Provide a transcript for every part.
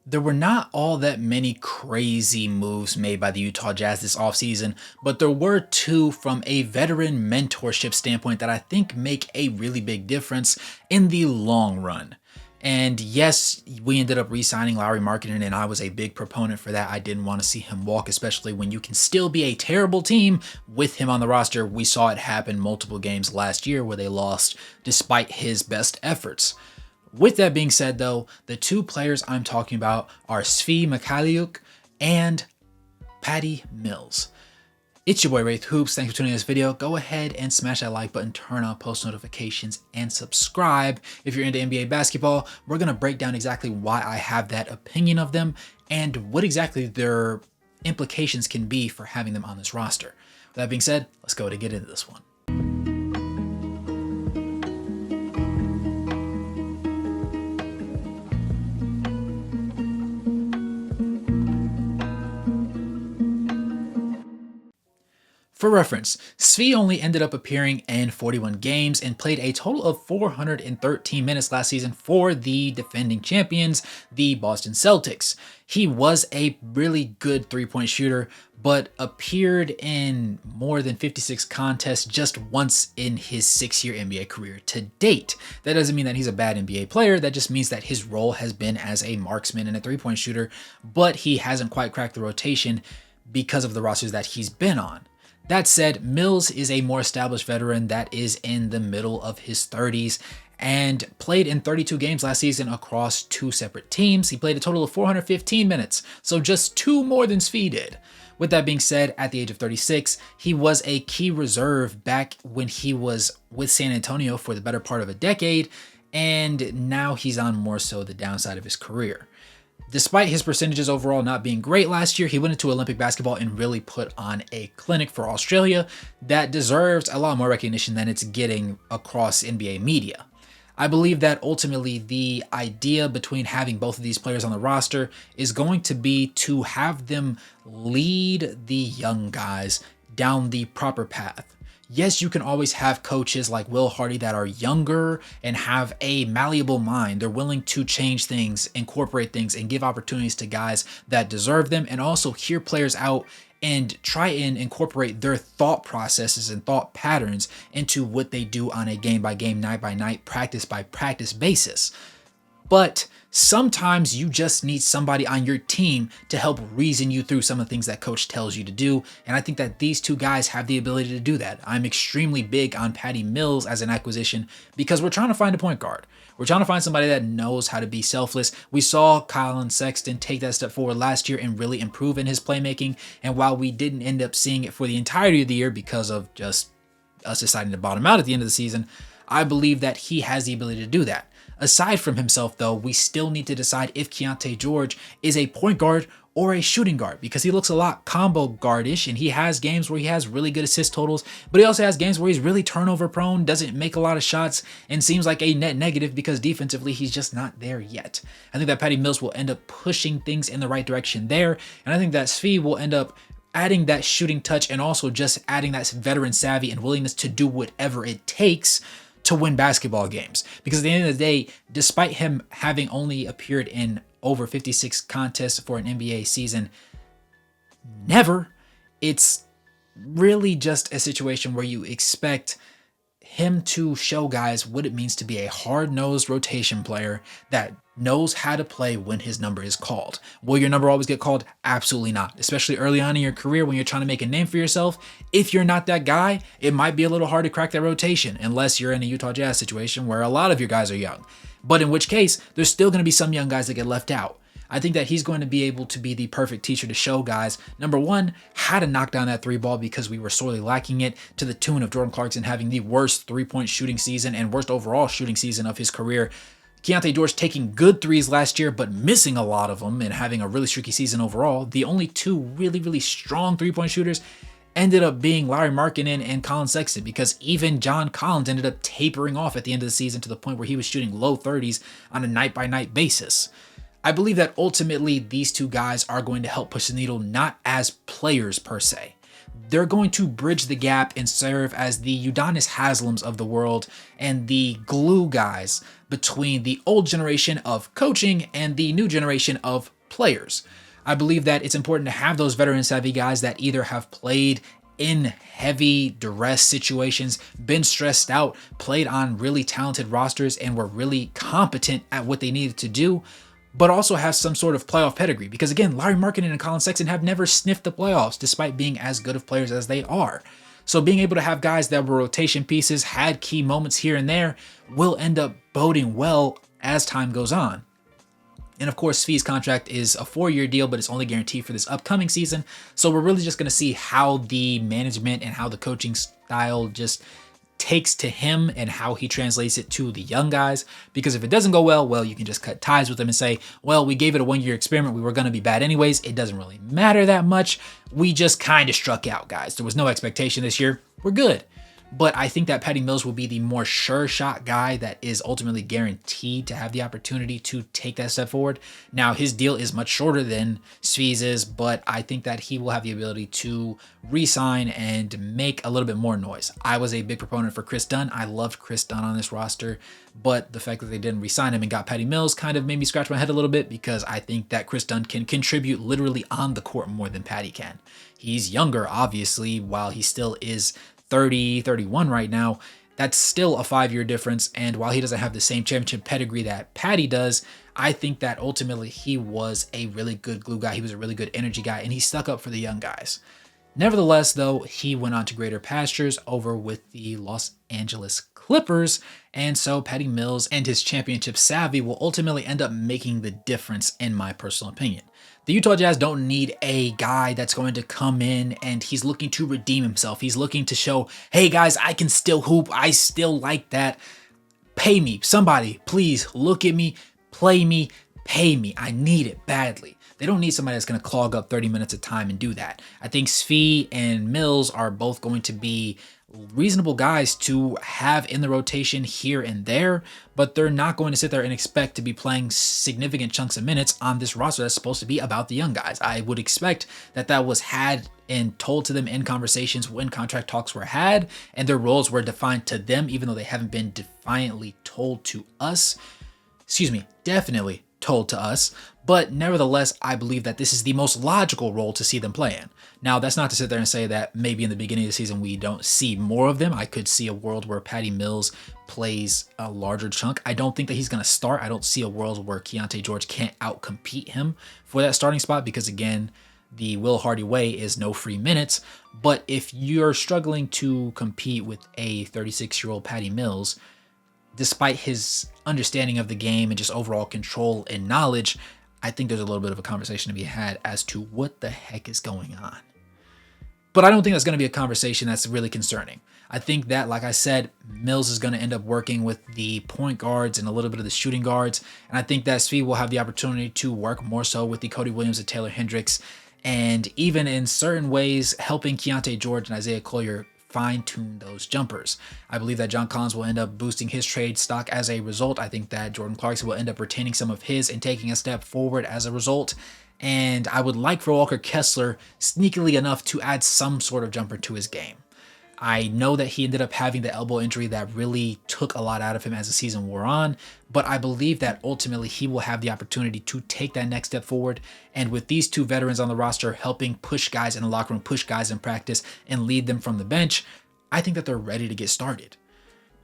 There were not all that many crazy moves made by the Utah Jazz this offseason, but there were two from a veteran mentorship standpoint that I think make a really big difference in the long run. And yes, we ended up re-signing Lauri Markkanen, and I was a big proponent for that. I didn't want to see him walk, especially when you can still be a terrible team with him on the roster. We saw it happen multiple games last year where they lost despite his best efforts. With that being said, though, the two players I'm talking about are sneakily and Patty Mills. It's your boy Wraith Hoops. Thanks for tuning in this video. Go ahead and smash that like button, turn on post notifications, and subscribe if you're into NBA basketball. We're going to break down exactly why I have that opinion of them and what exactly their implications can be for having them on this roster. With that being said, let's go to get into this one. For reference, Svi only ended up appearing in 41 games and played a total of 413 minutes last season for the defending champions, the Boston Celtics. He was a really good three-point shooter, but appeared in more than 56 contests just once in his 6-year NBA career to date. That doesn't mean that he's a bad NBA player. That just means that his role has been as a marksman and a three-point shooter, but he hasn't quite cracked the rotation because of the rosters that he's been on. That said, Mills is a more established veteran that is in the middle of his 30s and played in 32 games last season across two separate teams. He played a total of 415 minutes, so just two more than Svi did. With that being said, at the age of 36, he was a key reserve back when he was with San Antonio for the better part of a decade, and now he's on more so the downside of his career. Despite his percentages overall not being great last year, he went into Olympic basketball and really put on a clinic for Australia that deserves a lot more recognition than it's getting across NBA media. I believe that ultimately the idea between having both of these players on the roster is going to be to have them lead the young guys down the proper path. Yes, you can always have coaches like Will Hardy that are younger and have a malleable mind. They're willing to change things, incorporate things, and give opportunities to guys that deserve them, and also hear players out and try and incorporate their thought processes and thought patterns into what they do on a game-by-game, night-by-night, practice-by-practice basis. But sometimes you just need somebody on your team to help reason you through some of the things that coach tells you to do. And I think that these two guys have the ability to do that. I'm extremely big on Patty Mills as an acquisition because we're trying to find a point guard. We're trying to find somebody that knows how to be selfless. We saw Colin Sexton take that step forward last year and really improve in his playmaking. And while we didn't end up seeing it for the entirety of the year because of just us deciding to bottom out at the end of the season, I believe that he has the ability to do that. Aside from himself, though, we still need to decide if Keyonte George is a point guard or a shooting guard because he looks a lot combo guardish and he has games where he has really good assist totals, but he also has games where he's really turnover prone, doesn't make a lot of shots, and seems like a net negative because defensively he's just not there yet. I think that Patty Mills will end up pushing things in the right direction there, and I think that Svi will end up adding that shooting touch and also just adding that veteran savvy and willingness to do whatever it takes to win basketball games. Because at the end of the day, despite him having only appeared in over 56 contests for an NBA season, it's really just a situation where you expect him to show guys what it means to be a hard-nosed rotation player that knows how to play when his number is called. Will your number always get called? Absolutely not. Especially early on in your career when you're trying to make a name for yourself. If you're not that guy, it might be a little hard to crack that rotation unless you're in a Utah Jazz situation where a lot of your guys are young. But in which case, there's still going to be some young guys that get left out. I think that he's going to be able to be the perfect teacher to show guys, number one, how to knock down that three ball because we were sorely lacking it, to the tune of Jordan Clarkson having the worst three-point shooting season and worst overall shooting season of his career. Keyonte George taking good threes last year, but missing a lot of them and having a really streaky season overall. The only two really, really strong three-point shooters ended up being Lauri Markkanen and Colin Sexton because even John Collins ended up tapering off at the end of the season to the point where he was shooting low 30s on a night-by-night basis. I believe that ultimately these two guys are going to help push the needle not as players per se. they're going to bridge the gap and serve as the Udonis Haslams of the world and the glue guys between the old generation of coaching and the new generation of players. I believe that it's important to have those veteran savvy guys that either have played in heavy duress situations, been stressed out, played on really talented rosters, and were really competent at what they needed to do, but also have some sort of playoff pedigree. Because again, Lauri Markkanen and Colin Sexton have never sniffed the playoffs despite being as good of players as they are. So being able to have guys that were rotation pieces, had key moments here and there, will end up boding well as time goes on. And of course, Svi's contract is a 4-year deal, but it's only guaranteed for this upcoming season. So we're really just going to see how the management and how the coaching style just takes to him and how he translates it to the young guys. Because if it doesn't go well, you can just cut ties with them and say, well, we gave it a 1-year experiment. We were going to be bad anyways. It doesn't really matter that much. We just kind of struck out, guys. There was no expectation this year. We're good. But I think that Patty Mills will be the more sure shot guy that is ultimately guaranteed to have the opportunity to take that step forward. Now, his deal is much shorter than Svi's, but I think that he will have the ability to re-sign and make a little bit more noise. I was a big proponent for Chris Dunn. I loved Chris Dunn on this roster, but the fact that they didn't re-sign him and got Patty Mills kind of made me scratch my head a little bit, because I think that Chris Dunn can contribute literally on the court more than Patty can. He's younger, obviously, while he still is 30, 31 right now. That's still a 5-year difference. And while he doesn't have the same championship pedigree that Patty does, I think that ultimately he was a really good glue guy. He was a really good energy guy, and he stuck up for the young guys. Nevertheless, though, he went on to greater pastures over with the Los Angeles Clippers, and so Patty Mills and his championship savvy will ultimately end up making the difference, in my personal opinion. The Utah Jazz don't need a guy that's going to come in and he's looking to redeem himself. He's looking to show, hey guys, I can still hoop. I still like that. Pay me. Somebody, please look at me, play me, pay me. I need it badly. They don't need somebody that's going to clog up 30 minutes of time and do that. I think Svi and Mills are both going to be reasonable guys to have in the rotation here and there, but they're not going to sit there and expect to be playing significant chunks of minutes on this roster that's supposed to be about the young guys. I would expect that that was had and told to them in conversations when contract talks were had, and their roles were defined to them, even though they haven't been defiantly told to us. Definitely told to us. But nevertheless, I believe that this is the most logical role to see them play in. Now, that's not to sit there and say that maybe in the beginning of the season we don't see more of them. I could see a world where Patty Mills plays a larger chunk. I don't think that he's going to start. I don't see a world where Keontae George can't outcompete him for that starting spot, because again, the Will Hardy way is no free minutes. But if you're struggling to compete with a 36-year-old Patty Mills, despite his understanding of the game and just overall control and knowledge, I think there's a little bit of a conversation to be had as to what the heck is going on. But I don't think that's going to be a conversation that's really concerning. I think that, like I said, Mills is going to end up working with the point guards and a little bit of the shooting guards. And I think that Svi will have the opportunity to work more so with the Cody Williams and Taylor Hendricks, and even in certain ways helping Keontae George and Isaiah Collier fine-tune those jumpers. I believe that John Collins will end up boosting his trade stock as a result. I think that Jordan Clarkson will end up retaining some of his and taking a step forward as a result. And I would like for Walker Kessler, sneakily enough, to add some sort of jumper to his game. I know that he ended up having the elbow injury that really took a lot out of him as the season wore on, but I believe that ultimately he will have the opportunity to take that next step forward. And with these two veterans on the roster helping push guys in the locker room, push guys in practice, and lead them from the bench, I think that they're ready to get started.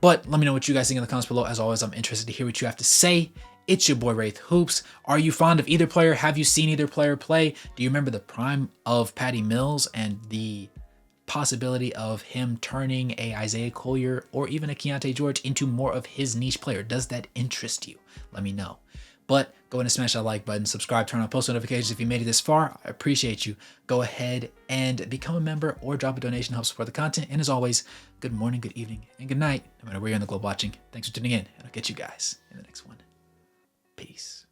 But let me know what you guys think in the comments below. As always, I'm interested to hear what you have to say. It's your boy Wraith Hoops. Are you fond of either player? Have you seen either player play? Do you remember the prime of Patty Mills and the possibility of him turning a Isaiah Collier or even a Keontae George into more of his niche player? Does that interest you? Let me know. But go ahead and smash that like button, subscribe, turn on post notifications if you made it this far. I appreciate you. Go ahead and become a member or drop a donation to help support the content. And as always, good morning, good evening, and good night, no matter where you're in the globe watching. Thanks for tuning in, and I'll get you guys in the next one. Peace.